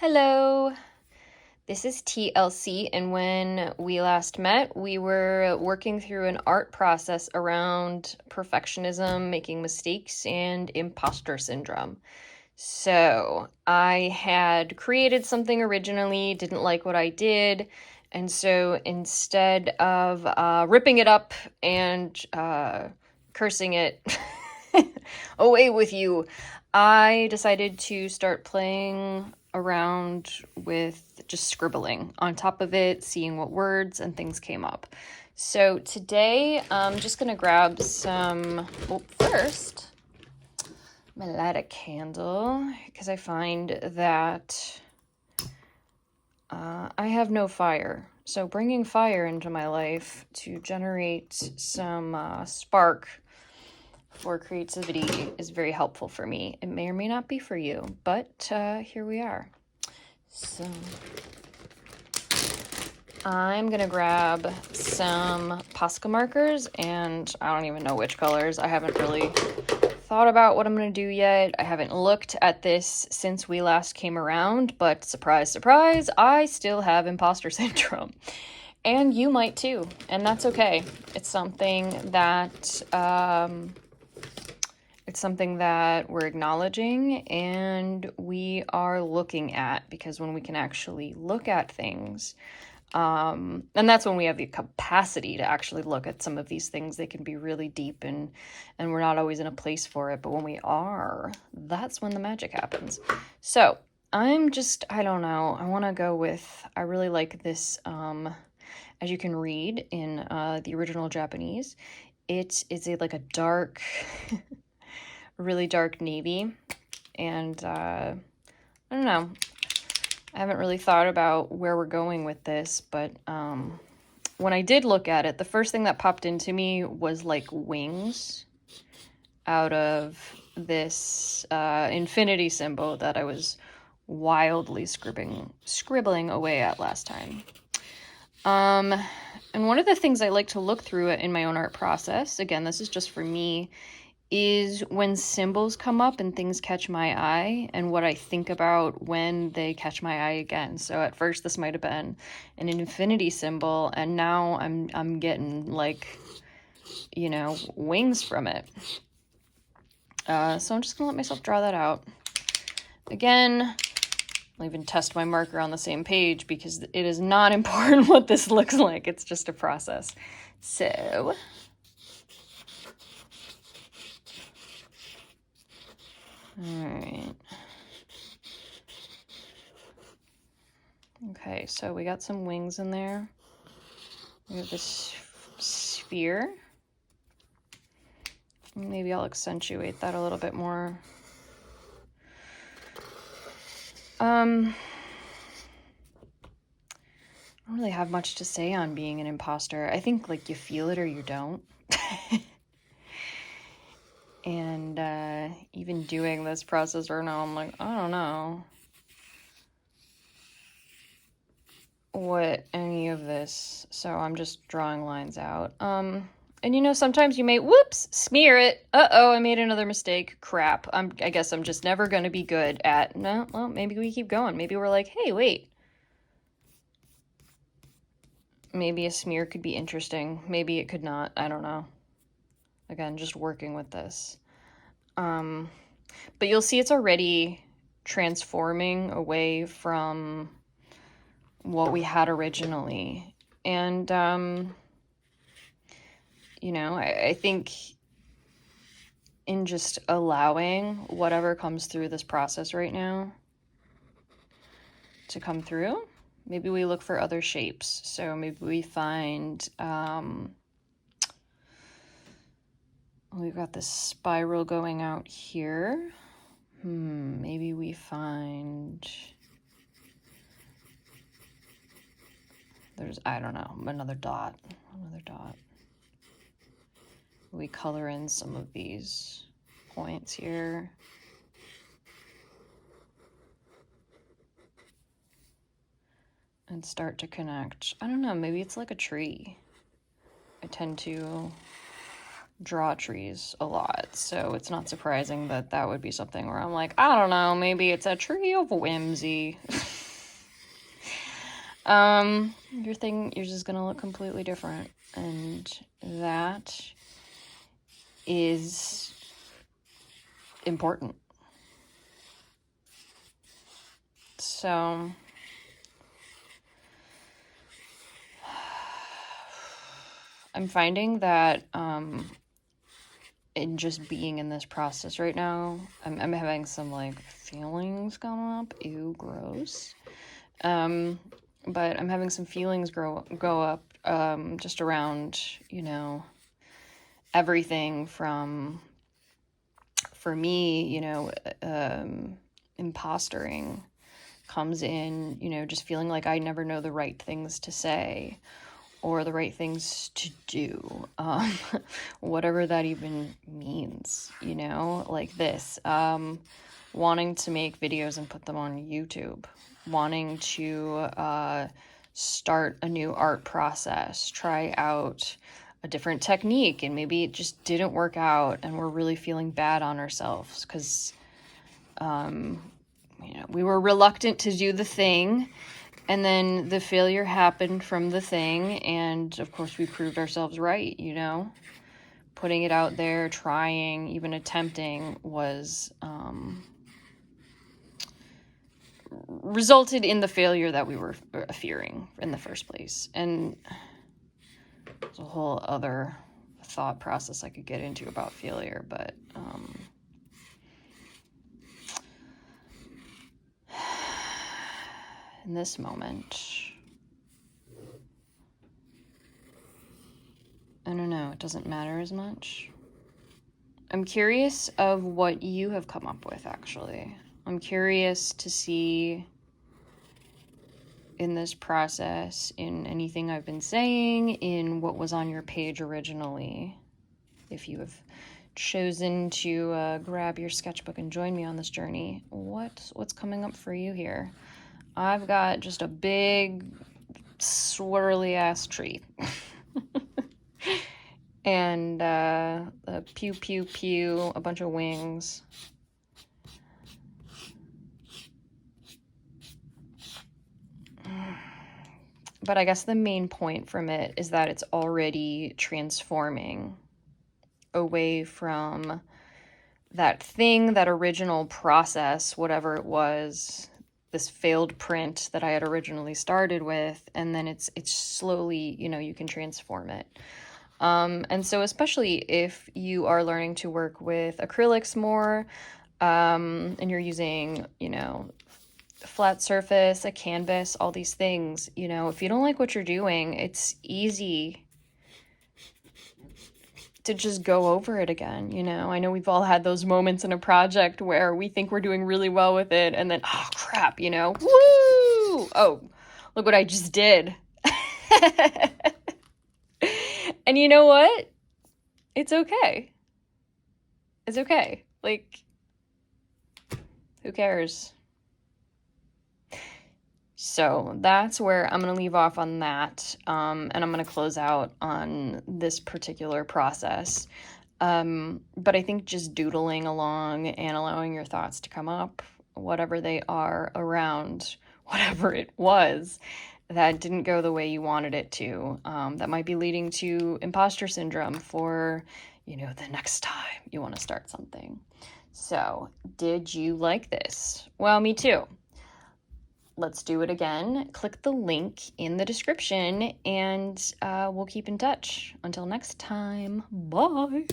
Hello, this is TLC, and when we last met, we were working through an art process around perfectionism, making mistakes, and imposter syndrome. So, I had created something originally, didn't like what I did, and so instead of ripping it up and cursing it away with you, I decided to start playing around with just scribbling on top of it, seeing what words and things came up. So today I'm just gonna grab some, well, first, I'm gonna light a candle because I find that I have no fire. So bringing fire into my life to generate some spark for creativity is very helpful for me. It may or may not be for you, but here we are. So I'm gonna grab some Posca markers, and I don't even know which colors. I haven't really thought about what I'm gonna do yet. I haven't looked at this since we last came around, but surprise, surprise, I still have imposter syndrome. And you might too, and that's okay. It's something that we're acknowledging and we are looking at, because when we can actually look at things, and that's when we have the capacity to actually look at some of these things, they can be really deep and we're not always in a place for it. But when we are, that's when the magic happens. So I don't know. I want to go with, I really like this, as you can read in the original Japanese, it is like a dark, really dark navy. And I don't know. I haven't really thought about where we're going with this, but when I did look at it, the first thing that popped into me was like wings out of this infinity symbol that I was wildly scribbling away at last time. And one of the things I like to look through it in my own art process, again, this is just for me, is when symbols come up and things catch my eye and what I think about when they catch my eye again. So at first this might have been an infinity symbol, and now I'm getting like, you know, wings from it. So I'm just gonna let myself draw that out. Again, I'll even test my marker on the same page because it is not important what this looks like. It's just a process. So alright. Okay, so we got some wings in there. We have this sphere. Maybe I'll accentuate that a little bit more. I don't really have much to say on being an imposter. I think like you feel it or you don't. And even doing this process right now, I'm like, I don't know what any of this, so I'm just drawing lines out. And you know, sometimes you may, whoops, smear it. Uh-oh, I made another mistake. Crap. I guess I'm just never gonna be good at, no, well, maybe we keep going. Maybe we're like, hey, wait. Maybe a smear could be interesting. Maybe it could not. I don't know. Again, just working with this. But you'll see it's already transforming away from what we had originally. And, you know, I think in just allowing whatever comes through this process right now to come through, maybe we look for other shapes. So maybe we find, we've got this spiral going out here. Maybe we find, there's, I don't know, another dot. We color in some of these points here. And start to connect. I don't know, maybe it's like a tree. I tend to draw trees a lot, so it's not surprising that that would be something where I'm like, I don't know, maybe it's a tree of whimsy. Yours is gonna look completely different, and that is important. So I'm finding that in just being in this process right now, I'm having some like feelings come up. Ew, gross. But I'm having some feelings go up just around, you know, everything from, for me, you know, impostering comes in, you know, just feeling like I never know the right things to say or the right things to do, whatever that even means, you know, like this, wanting to make videos and put them on YouTube, wanting to start a new art process, try out a different technique, and maybe it just didn't work out and we're really feeling bad on ourselves because you know, we were reluctant to do the thing, and then the failure happened from the thing, and of course we proved ourselves right, you know. Putting it out there, trying, even attempting was resulted in the failure that we were fearing in the first place. And there's a whole other thought process I could get into about failure, but in this moment, I don't know, it doesn't matter as much. I'm curious of what you have come up with, actually. I'm curious to see in this process, in anything I've been saying, in what was on your page originally, if you have chosen to grab your sketchbook and join me on this journey, what's coming up for you here? I've got just a big swirly ass tree and a pew pew pew, a bunch of wings. But I guess the main point from it is that it's already transforming away from that thing, that original process, whatever it was, this failed print that I had originally started with, and then it's slowly, you know, you can transform it. And so especially if you are learning to work with acrylics more, and you're using, you know, a flat surface, a canvas, all these things, you know, if you don't like what you're doing, it's easy to just go over it again, you know. I know we've all had those moments in a project where we think we're doing really well with it, and then, oh crap, you know, woo! Oh, look what I just did. And you know what? It's okay. It's okay. Like, who cares? So that's where I'm going to leave off on that, and I'm going to close out on this particular process. But I think just doodling along and allowing your thoughts to come up, whatever they are, around whatever it was that didn't go the way you wanted it to, that might be leading to imposter syndrome for, you know, the next time you want to start something. So, did you like this? Well, me too. Let's do it again. Click the link in the description, and we'll keep in touch. Until next time, bye.